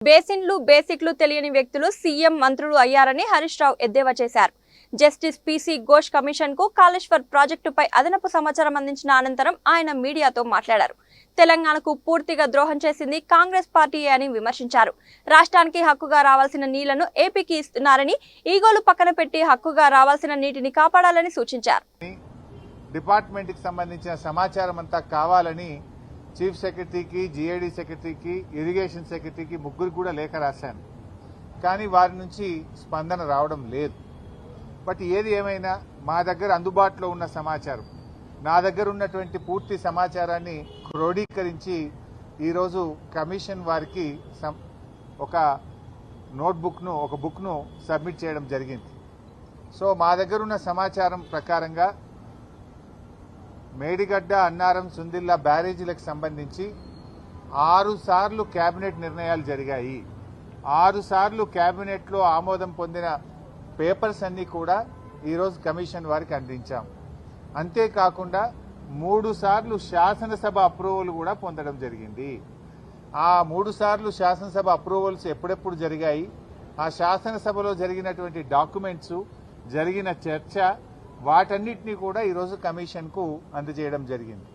బేసిన్లు బేసిక్లు తెలియని వ్యక్తులు సీఎం మంత్రులు అయ్యారని హరీష్ రావు ఎద్దేవా చేశారు. జస్టిస్ పీసీ ఘోష్ కమిషన్ కు కాళేశ్వర్ ప్రాజెక్టుపై అదనపు సమాచారం అందించిన అనంతరం ఆయన మీడియాతో మాట్లాడారు. తెలంగాణకు పూర్తిగా ద్రోహం చేసింది కాంగ్రెస్ పార్టీయే అని విమర్శించారు. రాష్ట్రానికి హక్కుగా రావాల్సిన నీళ్లను ఏపీకి ఇస్తున్నారని, ఈగోలు పక్కన పెట్టి హక్కుగా రావాల్సిన నీటిని కాపాడాలని సూచించారు. డిపార్ట్మెంట్ కి సంబంధించిన సమాచారం అంతా కావాలని చీఫ్ సెక్రటరీకి, జీఏడీ సెక్రటరీకి, ఇరిగేషన్ సెక్రటరీకి ముగ్గురు కూడా లేఖ రాశాను. కానీ వారి నుంచి స్పందన రావడం లేదు. బట్ ఏది ఏమైనా మా దగ్గర అందుబాటులో ఉన్న సమాచారం, నా దగ్గర ఉన్నటువంటి పూర్తి సమాచారాన్ని క్రోడీకరించి ఈరోజు కమిషన్ వారికి ఒక నోట్బుక్ను, ఒక బుక్ను సబ్మిట్ చేయడం జరిగింది. సో మా దగ్గర ఉన్న సమాచారం ప్రకారంగా మేడిగడ్డ, అన్నారం, సుందిల్లా బ్యారేజీలకు సంబంధించి 6 సార్లు కేబినెట్ నిర్ణయాలు జరిగాయి. 6 సార్లు కేబినెట్లో ఆమోదం పొందిన పేపర్స్ అన్ని కూడా ఈరోజు కమిషన్ వారికి అందించాం. అంతేకాకుండా 3 సార్లు శాసనసభ అప్రూవల్ కూడా పొందడం జరిగింది. ఆ 3 సార్లు శాసనసభ అప్రూవల్స్ ఎప్పుడెప్పుడు జరిగాయి, ఆ శాసనసభలో జరిగినటువంటి డాక్యుమెంట్స్, జరిగిన చర్చ, వాటన్నిటినీ కూడా ఈరోజు కమిషన్కు అందజేయడం జరిగింది.